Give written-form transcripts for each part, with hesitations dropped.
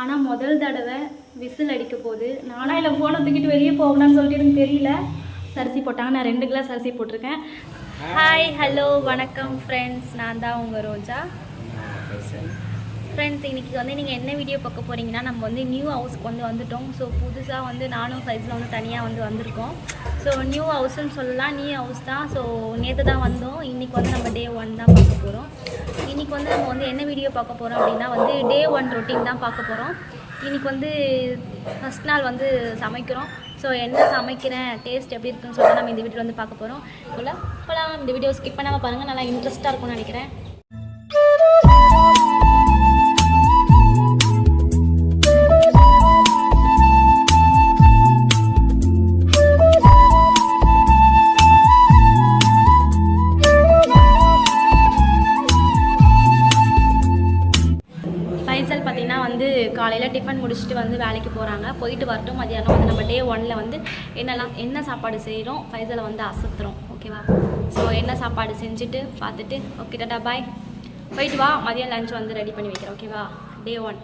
ஆனால் முதல் தடவை விசில் அடிக்க போது நானா இல்லை ஃபோனை தூக்கிட்டு வெளியே போகலான்னு சொல்லிட்டு எனக்கு தெரியல. அரிசி போட்டாங்க. நான் 2 கிளாஸ் அரிசி போட்டிருக்கேன். ஹாய் ஹலோ வணக்கம் ஃப்ரெண்ட்ஸ், நான் தான் உங்கள் ரோஜா. ஃப்ரெண்ட்ஸ், இன்றைக்கி வந்து நீங்கள் என்ன வீடியோ பார்க்க போகிறீங்கன்னா, நம்ம வந்து நியூ ஹவுஸ்க்கு வந்துட்டோம். ஸோ புதுசாக நானும் ஃபைஸில் தனியாக வந்திருக்கோம். ஸோ நியூ ஹவுஸ்ன்னு சொல்லலாம், நியூ ஹவுஸ் தான். ஸோ நேற்று தான் வந்தோம். இன்றைக்கி நம்ம டே 1 தான் பார்க்க போகிறோம். இன்றைக்கி நம்ம என்ன வீடியோ பார்க்க போகிறோம் அப்படின்னா டே 1 ரொட்டீன் தான் பார்க்க போகிறோம். இன்றைக்கி ஃபஸ்ட் நாள் சமைக்கிறோம். ஸோ என்ன சமைக்கிறேன், டேஸ்ட் எப்படி இருக்குன்னு சொல்லிட்டு நம்ம இந்த வீடியோ பார்க்க போகிறோம். இப்போலாம் இந்த வீடியோ ஸ்கிப் பண்ணாமல் பாருங்கள், நல்லா இன்ட்ரெஸ்ட்டாக இருக்கும்னு நினைக்கிறேன். காலையில் டிஃபன் முடிச்சுட்டு வேலைக்கு போகிறாங்க. போயிட்டு வரட்டும். மதியானம் நம்ம டே 1ல் என்ன சாப்பாடு செய்கிறோம், ஃபைசலை அசத்துறோம். ஓகேவா? ஸோ என்ன சாப்பாடு செஞ்சுட்டு பார்த்துட்டு ஓகே டாடா பாய். போயிட்டு வா, மதியம் லஞ்ச் ரெடி பண்ணி வைக்கிறேன். ஓகேவா? டே 1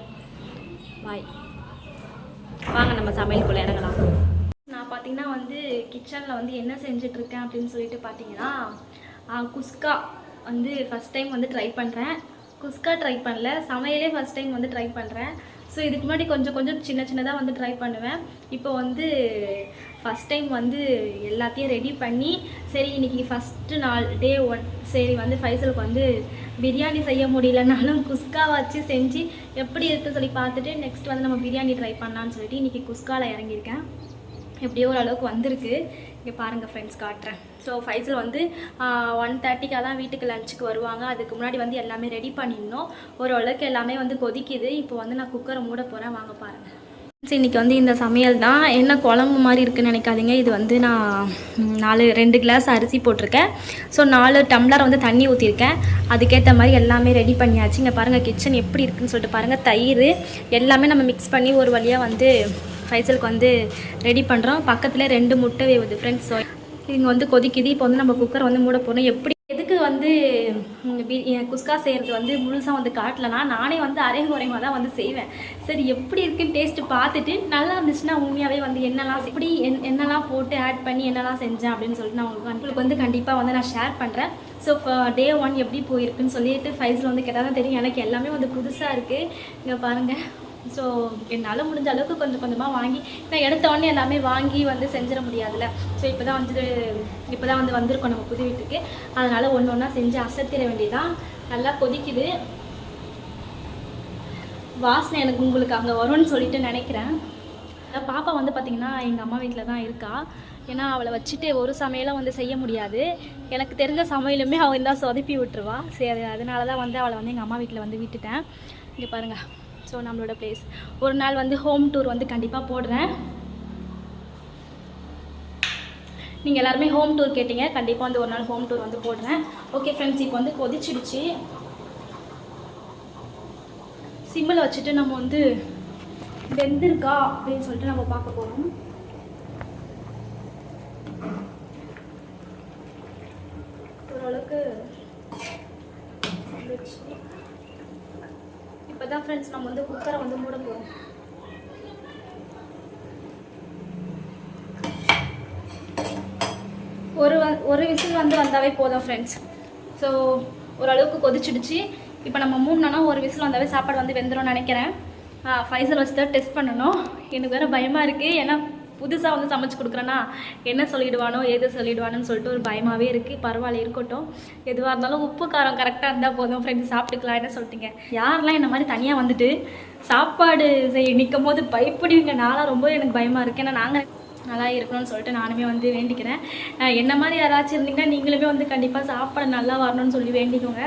பாய். வாங்க நம்ம சமையலுக்குள்ளே இறங்கலாம். நான் பார்த்தீங்கன்னா கிச்சனில் என்ன செஞ்சிட்ருக்கேன் அப்படின்னு சொல்லிட்டு பார்த்தீங்கன்னா, குஸ்கா ஃபஸ்ட் டைம் ட்ரை பண்ணுறேன். குஸ்கா ட்ரை பண்ணல, சமையலே ஃபஸ்ட் டைம் ட்ரை பண்ணுறேன். ஸோ இதுக்கு முன்னாடி கொஞ்சம் சின்னதாக ட்ரை பண்ணுவேன். இப்போ ஃபஸ்ட் டைம் எல்லாத்தையும் ரெடி பண்ணி, சரி இன்றைக்கி ஃபஸ்ட்டு நாள் டே 1, சரி ஃபைசலுக்கு பிரியாணி செய்ய முடியலனாலும் குஸ்கா வச்சு செஞ்சு எப்படி இருக்குன்னு சொல்லி பார்த்துட்டு நெக்ஸ்ட் நம்ம பிரியாணி ட்ரை பண்ணலான்னு சொல்லிட்டு இன்றைக்கி குஸ்காவில் இறங்கியிருக்கேன். எப்படியோ ஓரளவுக்கு வந்திருக்கு. இங்கே பாருங்கள் ஃப்ரெண்ட்ஸ், காட்டுறேன். ஸோ ஃபைசல் 1:30க்காக தான் வீட்டுக்கு லஞ்சுக்கு வருவாங்க. அதுக்கு முன்னாடி எல்லாமே ரெடி பண்ணிடணும். ஓரளவுக்கு எல்லாமே கொதிக்குது. இப்போ நான் குக்கரை மூட போகிறேன். வாங்க பாருங்கள். இன்றைக்கி இந்த சமையல் தான். என்ன குழம்பு மாதிரி இருக்குதுன்னு நினைக்காதீங்க. இது நான் 2 கிளாஸ் அரிசி போட்டிருக்கேன். ஸோ 4 டம்ளர் தண்ணி ஊற்றிருக்கேன். அதுக்கேற்ற மாதிரி எல்லாமே ரெடி பண்ணியாச்சு. இங்கே பாருங்கள் கிச்சன் எப்படி இருக்குதுன்னு சொல்லிட்டு பாருங்கள். தயிர் எல்லாமே நம்ம மிக்ஸ் பண்ணி ஒரு வழியாக ஃபைசலுக்கு ரெடி பண்ணுறோம். பக்கத்தில் 2 முட்டை வேவுது ஃப்ரெண்ட்ஸ். ஸோ இங்கே கொதிக்குது. இப்போ நம்ம குக்கரை மூட போகிறோம். எப்படி எதுக்கு குஸ்கா செய்கிறது முழுசாக காட்டலைன்னா, நானே அரைகுறைமாக தான் செய்வேன். சரி எப்படி இருக்குன்னு டேஸ்ட்டு பார்த்துட்டு நல்லா இருந்துச்சுன்னா உண்மையாகவே என்னெல்லாம் எப்படி என்னெல்லாம் போட்டு ஆட் பண்ணி என்னெல்லாம் செஞ்சேன் அப்படின்னு சொல்லிட்டு நான் உங்களுக்கு கண்டிப்பாக நான் ஷேர் பண்ணுறேன். ஸோ டே 1 எப்படி போயிருக்குன்னு சொல்லிட்டு ஃபைஸில் கேட்டால் தான் தெரியும். எனக்கு எல்லாமே புதுசாக இருக்குது. இங்கே பாருங்கள். ஸோ என்னால் முடிஞ்ச அளவுக்கு கொஞ்சமாக வாங்கி, நான் எடுத்த உடனே எல்லாமே வாங்கி செஞ்சிட முடியாதுல்ல. ஸோ இப்போ தான் வந்திருக்கோம் நம்ம புது வீட்டுக்கு. அதனால் ஒன்று ஒன்றா செஞ்சு அசத்திட வேண்டியதான். நல்லா கொதிக்குது. வாசனை எனக்கு உங்களுக்கு அங்கே வரும்னு சொல்லிட்டு நினைக்கிறேன். பாப்பா பார்த்திங்கன்னா எங்கள் அம்மா வீட்டில் தான் இருக்கா. ஏன்னா அவளை வச்சுட்டு ஒரு சமையலை செய்ய முடியாது. எனக்கு தெரிஞ்ச சமையலுமே அவள் தான் சொதப்பி விட்டுருவா. சரி, அதனால தான் அவளை எங்கள் அம்மா வீட்டில் விட்டுட்டேன். இங்கே பாருங்கள். ஸோ நம்மளோட பிளேஸ் ஒரு நாள் ஹோம் டூர் கண்டிப்பாக போடுறேன். நீங்கள் எல்லாருமே ஹோம் டூர் கேட்டிங்க. கண்டிப்பாக ஒரு நாள் ஹோம் டூர் போடுறேன். ஓகே ஃப்ரெண்ட்ஸ், இப்போ கொதிச்சிடுச்சு. சிம்மில் வச்சுட்டு நம்ம வெந்திருக்கா அப்படின்னு சொல்லிட்டு நம்ம பார்க்க போகிறோம். ஓரளவுக்கு இப்போ தான் ஃப்ரெண்ட்ஸ் நம்ம குக்கரை மூட போகிறோம். ஒரு விசில் வந்தாவே போதும் ஃப்ரெண்ட்ஸ். ஸோ ஓரளவுக்கு கொதிச்சிடுச்சு. இப்போ நம்ம மூணுனா ஒரு விசில் வந்தாவே சாப்பாடு வெந்துடும் நினைக்கிறேன். ஃபைசல் வச்சு தான் டெஸ்ட் பண்ணணும். எனக்கு வேறு பயமாக இருக்குது. ஏன்னா புதுசாக சமைச்சு கொடுக்குறேன்னா என்ன சொல்லிவிடுவானோ ஏது சொல்லிவிடுவானோன்னு சொல்லிட்டு ஒரு பயமாகவே இருக்குது. பரவாயில்ல, இருக்கட்டும். எதுவாக இருந்தாலும் உப்பு காரம் கரெக்டாக இருந்தால் போதும் ஃப்ரெண்ட்ஸ், சாப்பிட்டுக்கலாம். என்ன சொல்லிட்டீங்க? யாரெல்லாம் இந்த மாதிரி தனியாக சாப்பாடு செய்ய நிற்கும் போது பயப்படுவீங்க. நான்லாம் ரொம்ப எனக்கு பயமாக இருக்குது. ஏன்னா நாங்கள் நல்லா இருக்கணும்னு சொல்லிட்டு நானுமே வேண்டிக்கிறேன். என்ன மாதிரி யாராச்சும் இருந்தீங்கன்னா நீங்களுமே கண்டிப்பாக சாப்பாடு நல்லா வரணும்னு சொல்லி வேண்டிக்கோங்க.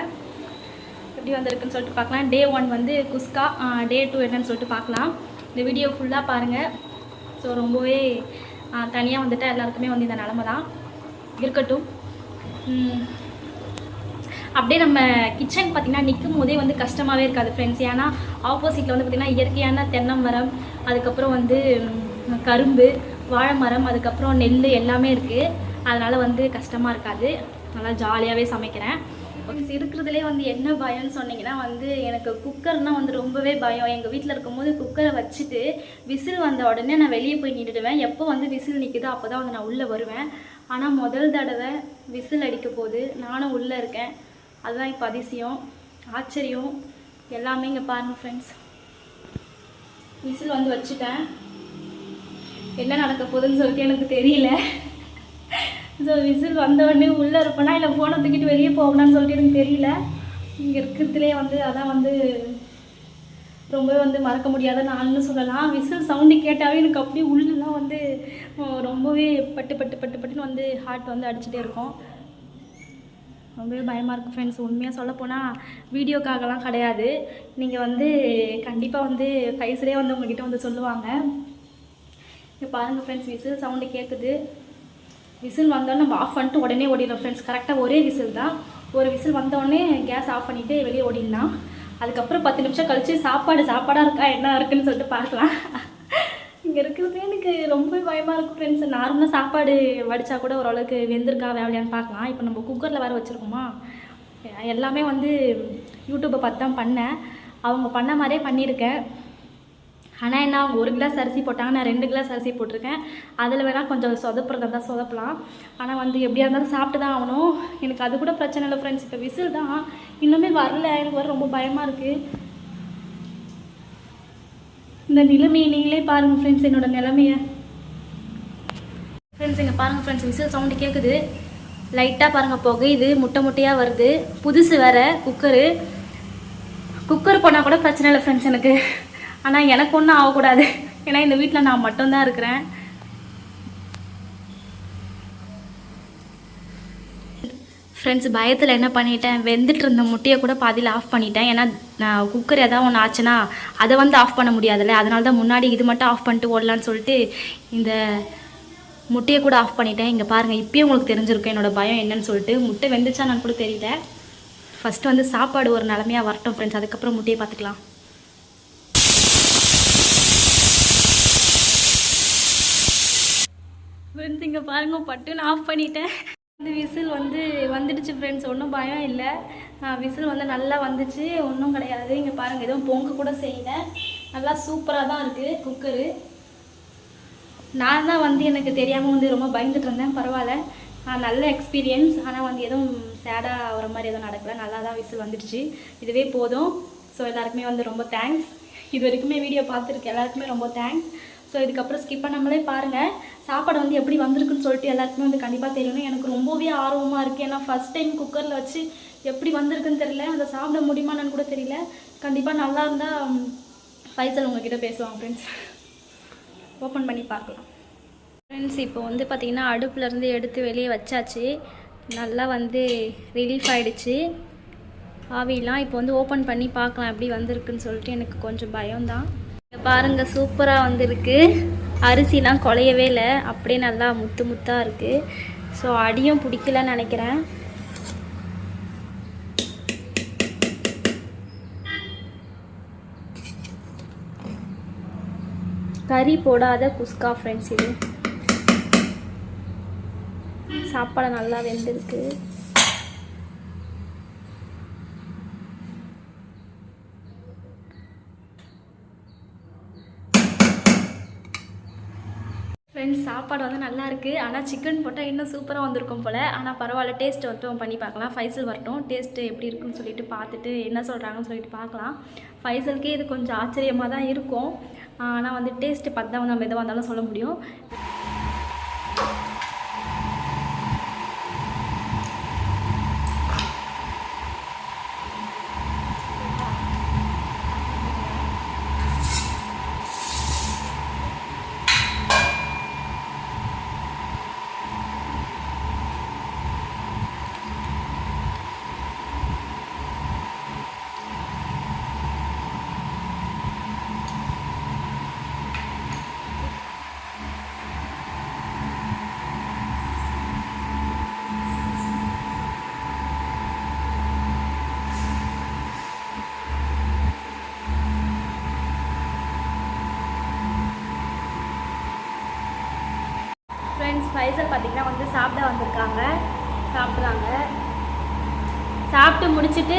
எப்படி வந்திருக்குன்னு சொல்லிட்டு பார்க்கலாம். டே 1 குஸ்கா, டே 2 என்னன்னு சொல்லிட்டு பார்க்கலாம். இந்த வீடியோ ஃபுல்லாக பாருங்கள். ஸோ ரொம்பவே தனியாக எல்லாருக்குமே இந்த நிலமை தான் இருக்கட்டும். அப்படியே நம்ம கிச்சன் பார்த்திங்கன்னா நிற்கும் போதே கஷ்டமாகவே இருக்காது ஃப்ரெண்ட்ஸ். ஏன்னா ஆப்போசிட்டில் பார்த்திங்கன்னா இயற்கையான தென்னை மரம், அதுக்கப்புறம் கரும்பு, வாழை மரம், அதுக்கப்புறம் நெல் எல்லாமே இருக்குது. அதனால் வந்து கஷ்டமாக இருக்காது, நல்லா ஜாலியாகவே சமைக்கிறேன். இருக்கிறதுலே வந்து என்ன பயம்னு சொன்னீங்கன்னா வந்து எனக்கு குக்கர்னால் வந்து ரொம்பவே பயம். எங்கள் வீட்டில் இருக்கும்போது குக்கரை வச்சுட்டு விசில் வந்த உடனே நான் வெளியே போய் நின்றுடுவேன். எப்போ வந்து விசில் நிற்குதோ அப்போ தான் வந்து நான் உள்ளே வருவேன். ஆனால் முதல் தடவை விசில் அடிக்க போது நானும் உள்ளே இருக்கேன். அதுதான் இப்போ அதிசயம், ஆச்சரியம் எல்லாமே. இங்கே பாருங்கள் ஃப்ரெண்ட்ஸ், விசில் வந்து வச்சுட்டேன். என்ன நடக்க போகுதுன்னு சொல்லிட்டு எனக்கு தெரியல. ஸோ விசில் வந்தவொடனே உள்ளே இருப்பேனா இல்லை ஃபோனை தூக்கிட்டு வெளியே போகணும்னு சொல்லிட்டு எனக்கு தெரியல. இங்கே இருக்கிறதுலே வந்து அதான் வந்து ரொம்பவே வந்து மறக்க முடியாத நாள்னு சொல்லலாம். விசில் சவுண்டு கேட்டாவே எனக்கு அப்படியே உள்ளெலாம் வந்து ரொம்பவே பட்டு பட்டு பட்டு பட்டுன்னு வந்து ஹார்ட் வந்து அடிச்சுட்டே இருக்கும். ரொம்பவே பயமாக இருக்குது ஃப்ரெண்ட்ஸ். உண்மையாக சொல்லப்போனால் வீடியோக்காகலாம் கிடையாது, நீங்கள் வந்து கண்டிப்பாக வந்து ஃபைஸ்லேயே வந்து உங்கள்கிட்ட வந்து சொல்லுவாங்க. இங்கே பாருங்கள் ஃப்ரெண்ட்ஸ், விசில் சவுண்டு கேட்குது. விசில் வந்தோடனே நம்ம ஆஃப் பண்ணிட்டு உடனே ஓடிடலாம் ஃப்ரெண்ட்ஸ். கரெக்டாக ஒரே விசில் தான். ஒரு விசில் வந்தோடனே கேஸ் ஆஃப் பண்ணிவிட்டு வெளியே ஓடிடலாம். அதுக்கப்புறம் 10 நிமிஷம் கழித்து சாப்பாடாக இருக்கா என்ன இருக்குதுன்னு சொல்லிட்டு பார்க்கலாம். இங்கே இருக்கிறது எனக்கு ரொம்ப பயமாக இருக்கும் ஃப்ரெண்ட்ஸ். நார்மலாக சாப்பாடு வடித்தா கூட ஓரளவுக்கு வெந்திருக்கா வேலையான்னு பார்க்கலாம். இப்போ நம்ம குக்கரில் வேறு வச்சுருக்கோமா, எல்லாமே வந்து யூடியூப்பை பார்த்து தான் பண்ணேன். அவங்க பண்ண மாதிரியே பண்ணியிருக்கேன். ஆனால் என்ன, அவங்க 1 கிளாஸ் அரிசி போட்டாங்க, நான் 2 கிளாஸ் அரிசி போட்டிருக்கேன். அதில் வேணால் கொஞ்சம் சொதப்புறதா தான் சொதப்பலாம். ஆனால் வந்து எப்படியா இருந்தாலும் சாப்பிட்டு தான் ஆகணும். எனக்கு அது கூட பிரச்சனை இல்லை ஃப்ரெண்ட்ஸ். இப்போ விசில் தான் இன்னுமே வரல, எனக்கு வர ரொம்ப பயமாக இருக்குது. இந்த நிலைமையை நீங்களே பாருங்கள் ஃப்ரெண்ட்ஸ், என்னோடய நிலைமையை. ஃப்ரெண்ட்ஸ் இங்கே பாருங்கள் ஃப்ரெண்ட்ஸ், விசில் சவுண்டு கேட்குது. லைட்டாக பாருங்கள் புகையுது, முட்டை முட்டையாக வருது. புதுசு வேறு குக்கர் போனால் கூட பிரச்சனை இல்லை ஃப்ரெண்ட்ஸ் எனக்கு. ஆனால் எனக்கு ஒன்றும் ஆகக்கூடாது, ஏன்னா இந்த வீட்டில் நான் மட்டும்தான் இருக்கிறேன். ஃப்ரெண்ட்ஸ் பயத்தில் என்ன பண்ணிட்டேன், வெந்துட்டு இருந்த முட்டையை கூட பாதியில் ஆஃப் பண்ணிட்டேன். ஏன்னா நான் குக்கர் எதாவது ஒன்று ஆச்சுன்னா அதை வந்து ஆஃப் பண்ண முடியாதுல்ல, அதனால தான் முன்னாடி இது மட்டும் ஆஃப் பண்ணிட்டு ஓடலான்னு சொல்லிட்டு இந்த முட்டையை கூட ஆஃப் பண்ணிட்டேன். இங்கே பாருங்கள், இப்போயே உங்களுக்கு தெரிஞ்சிருக்கும் என்னோடய பயம் என்னன்னு சொல்லிட்டு. முட்டை வெந்துச்சா நான் கூட தெரியல. ஃபஸ்ட்டு வந்து சாப்பாடு ஒரு நிலமையாக வரட்டும் ஃப்ரெண்ட்ஸ், அதுக்கப்புறம் முட்டையை பார்த்துக்கலாம். ஃப்ரெண்ட்ஸ் இங்கே பாருங்கள், பட்டுன்னு ஆஃப் பண்ணிட்டேன். இந்த விசில் வந்து வந்துடுச்சு ஃப்ரெண்ட்ஸ், ஒன்றும் பயம் இல்லை. விசில் வந்து நல்லா வந்துச்சு, ஒன்றும் கிடையாது. இங்கே பாருங்கள், எதுவும் பொங்க கூட செய்யலை, நல்லா சூப்பராக தான் இருக்குது குக்கரு. நான் தான் வந்து எனக்கு தெரியாமல் வந்து ரொம்ப பயந்துட்டு இருந்தேன். பரவாயில்ல, நல்ல எக்ஸ்பீரியன்ஸ். ஆனால் வந்து எதுவும் சேடாக வர மாதிரி எதுவும் நடக்கலை, நல்லா தான் விசில் வந்துடுச்சு. இதுவே போதும். ஸோ எல்லாருக்குமே வந்து ரொம்ப தேங்க்ஸ். இது வரைக்குமே வீடியோ பார்த்துருக்கேன் எல்லாருக்குமே ரொம்ப தேங்க்ஸ். ஸோ இதுக்கப்புறம் ஸ்கிப் பண்ணாமலே பாருங்கள். சாப்பாடு வந்து எப்படி வந்திருக்குன்னு சொல்லிட்டு எல்லாருக்குமே வந்து கண்டிப்பாக தெரியணும். எனக்கு ரொம்பவே ஆர்வமாக இருக்குது. ஏன்னா ஃபஸ்ட் டைம் குக்கரில் வச்சு எப்படி வந்திருக்குன்னு தெரியல, அதை சாப்பிட முடியுமான்னு கூட தெரியல. கண்டிப்பாக நல்லா இருந்தால் ஃபைசல் உங்ககிட்ட பேசுவாங்க ஃப்ரெண்ட்ஸ். ஓப்பன் பண்ணி பார்க்கலாம் ஃப்ரெண்ட்ஸ். இப்போ வந்து பார்த்திங்கன்னா அடுப்புலேருந்து எடுத்து வெளியே வச்சாச்சு, நல்லா வந்து ரிலீஃப் ஆகிடுச்சு ஆவிலாம். இப்போ வந்து ஓப்பன் பண்ணி பார்க்கலாம் எப்படி வந்திருக்குன்னு சொல்லிட்டு. எனக்கு கொஞ்சம் பயம்தான். பாருங்கள், சூப்பராக வந்திருக்கு. அரிசிலாம் குலையவே இல்லை, அப்படியே நல்லா முத்து முத்தாக இருக்குது. ஸோ அடியும் பிடிக்கலன்னு நினைக்கிறேன். கறி போடாத குஸ்கா ஃப்ரெண்ட்ஸ். இது சாப்பாடு நல்லா வெந்திருக்கு. ஃப்ரெண்ட்ஸ் சாப்பாடு வந்து நல்லா இருக்குது. ஆனால் சிக்கன் போட்டால் இன்னும் சூப்பராக வந்திருக்கும் போல். ஆனால் பரவாயில்ல, டேஸ்ட் மட்டும் பண்ணி பார்க்கலாம். ஃபைசல் வரட்டும், டேஸ்ட்டு எப்படி இருக்குன்னு சொல்லிட்டு பார்த்துட்டு என்ன சொல்கிறாங்கன்னு சொல்லிட்டு பார்க்கலாம். ஃபைசலுக்கே இது கொஞ்சம் ஆச்சரியமாக தான் இருக்கும். ஆனால் வந்து டேஸ்ட்டு பார்த்து தான் வந்து நம்ம எதுவாக இருந்தாலும் சொல்ல முடியும். ஃபைசல் பார்த்திங்கன்னா வந்து சாப்பிட வந்திருக்காங்க, சாப்பிட்றாங்க. சாப்பிட்டு முடிச்சுட்டு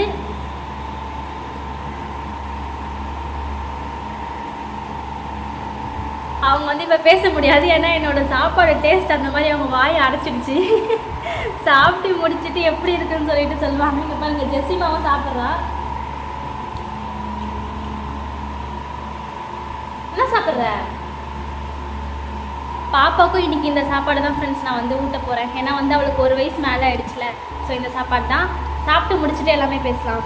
அவங்க வந்து இப்போ பேச முடியாது, ஏன்னா என்னோட சாப்பாடு டேஸ்ட் அந்த மாதிரி அவங்க வாயை அடைச்சிடுச்சு. சாப்பிட்டு முடிச்சுட்டு எப்படி இருக்குன்னு சொல்லிட்டு சொல்லுவாங்க. இப்போ பாருங்க ஜெசிமாவும் சாப்பிட்றா. என்ன சாப்பிட்ற? பாப்பாவுக்கும் இன்னைக்கு இந்த சாப்பாடு தான் ஃப்ரெண்ட்ஸ் நான் வந்து ஊட்ட போகிறேன். ஏன்னா வந்து அவளுக்கு 1 வயசு மேலே ஆயிடுச்சுல. ஸோ இந்த சாப்பாடு தான். சாப்பிட்டு முடிச்சுட்டு எல்லாமே பேசலாம்.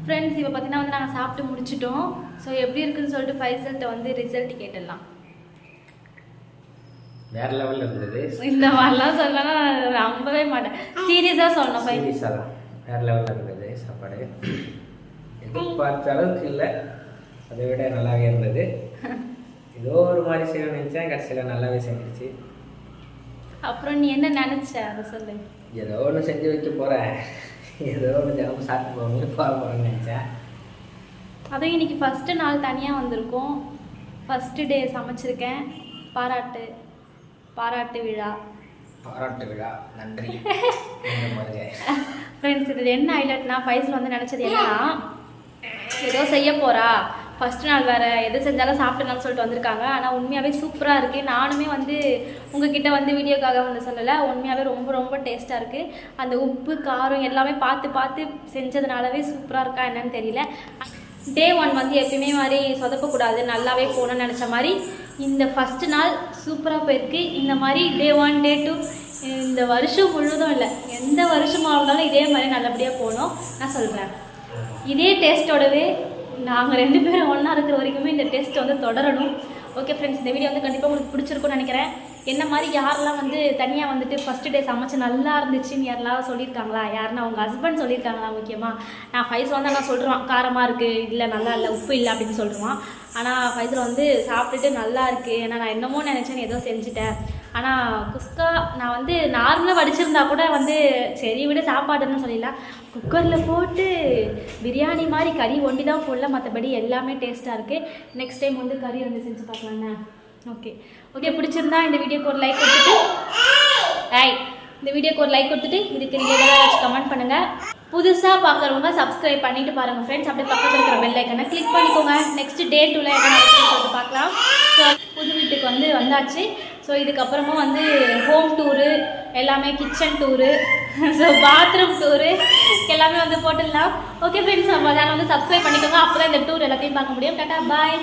ஃப்ரெண்ட்ஸ் இப்போ பார்த்தீங்கன்னா வந்து நாங்கள் சாப்பிட்டு முடிச்சிட்டோம். ஸோ எப்படி இருக்குன்னு சொல்லிட்டு ஃபைசல்கிட்ட வந்து ரிசல்ட் கேட்டுடலாம். வேற லெவலில் இருந்தது. இந்த மாதிரிலாம் சொல்லலாம் நம்பவே மாட்டேன். சீரியஸாக சொல்லணும். சீரியஸாக தான் வேற லெவலில் இருந்தது சாப்பாடு. எதிர்பார்த்த அளவுக்கு இல்லை, அதை விட நல்லாவே இருந்தது. ஏதோ ஒரு மாதிரி செய்ய நினச்சேன், கடைசியில் நல்லாவே செஞ்சிச்சு. அப்புறம் நீ என்ன நினச்ச அதை சொல்லு. ஏதோ ஒன்று செஞ்சு வைக்க போகிறேன், ஏதோ ஒன்று தினமும் சாப்பிட்டு போகிறேன்னு நினச்சேன். அதுவும் இன்னைக்கு ஃபஸ்ட்டு நாள் தனியாக வந்திருக்கோம். ஃபஸ்ட்டு டே சமைச்சிருக்கேன். பாராட்டு விழா. நன்றி. ஃப்ரெண்ட்ஸ் இது என்ன ஹைலைட்னா ஃபைசல் வந்து நினச்சது என்னன்னா, ஏதோ செய்ய போகிறா, ஃபஸ்ட்டு நாள் வேறு எது செஞ்சாலும் சாப்பிட்டுனாலும் சொல்லிட்டு வந்திருக்காங்க. ஆனால் உண்மையாகவே சூப்பராக இருக்குது. நானுமே வந்து உங்ககிட்ட வந்து வீடியோக்காக வந்து சொல்லலை, உண்மையாகவே ரொம்ப ரொம்ப டேஸ்ட்டாக இருக்குது. அந்த உப்பு காரம் எல்லாமே பார்த்து செஞ்சதுனாலவே சூப்பராக இருக்கா என்னன்னு தெரியல. டே 1 வந்து எப்பயுமே மாதிரி சொதப்பக்கூடாது, நல்லாவே போகணும்னு நினச்ச மாதிரி இந்த ஃபஸ்ட்டு நாள் சூப்பராக போயிருக்கு. இந்த மாதிரி டே 1 டே 2 இந்த வருஷம் முழுதும் இல்லை, எந்த வருஷமாக இருந்தாலும் இதே மாதிரி நல்லபடியாக போகணும் நான் சொல்கிறேன். இதே டேஸ்ட்டோடவே நாங்கள் 2 பேரும் ஒன்றா இருக்கிற வரைக்குமே இந்த டேஸ்ட் வந்து தொடரணும். ஓகே ஃப்ரெண்ட்ஸ், இந்த வீடியோ வந்து கண்டிப்பாக உங்களுக்கு பிடிச்சிருக்கும்னு நினைக்கிறேன். என்ன மாதிரி யாரெல்லாம் வந்து தனியாக வந்துட்டு ஃபஸ்ட்டு டே சமைச்சு நல்லா இருந்துச்சுன்னு யாரெல்லாம் சொல்லியிருக்காங்களா? யாருன்னா அவங்க ஹஸ்பண்ட் சொல்லியிருக்காங்களா? முக்கியமாக நான் ஃபைசல் வந்து நான் சொல்கிறேன் காரமாக இருக்குது, இல்லை நல்லா இல்லை, உப்பு இல்லை அப்படின்னு சொல்லிடுவான். ஆனால் ஃபைசல் வந்து சாப்பிட்டுட்டு நல்லா இருக்குது, ஏன்னா நான் என்னமோ நினச்சேன்னு ஏதோ செஞ்சுட்டேன். ஆனால் குஸ்கா நான் வந்து நார்மலாக வடிச்சிருந்தா கூட வந்து சரி விட சாப்பாடுன்னு சொல்லிடலாம். குக்கரில் போட்டு பிரியாணி மாதிரி கறி ஒண்டி தான் போடல, மற்றபடி எல்லாமே டேஸ்ட்டாக இருக்குது. நெக்ஸ்ட் டைம் வந்து கறி வந்து செஞ்சு பார்க்கலாண்ணே. ஓகே பிடிச்சிருந்தா இந்த வீடியோக்கு ஒரு லைக் கொடுத்துட்டு இதுக்கு ரிலேட்டடாக கமெண்ட் பண்ணுங்கள். புதுசாக பார்க்குறவங்க சப்ஸ்கிரைப் பண்ணிட்டு பாருங்கள் ஃப்ரெண்ட்ஸ். அப்படியே பக்கத்தில் இருக்கிற பெல் ஐக்கனை கிளிக் பண்ணிக்கோங்க. நெக்ஸ்ட் டே 2ல் என்ன சொல்லிட்டு பார்க்கலாம். ஸோ புது வீட்டுக்கு வந்து வந்தாச்சு. ஸோ இதுக்கப்புறமா வந்து ஹோம் டூரு, எல்லாமே kitchen tour, so bathroom tour எல்லாமே வந்து போட்டுடலாம். ஓகே ஃப்ரெண்ட்ஸ், நம்ம சேனல் வந்து சப்ஸ்கிரைப் பண்ணிக்கோங்க. அப்போ தான் இந்த டூர் எல்லாத்தையும் பார்க்க முடியும். டாடா, பாய்.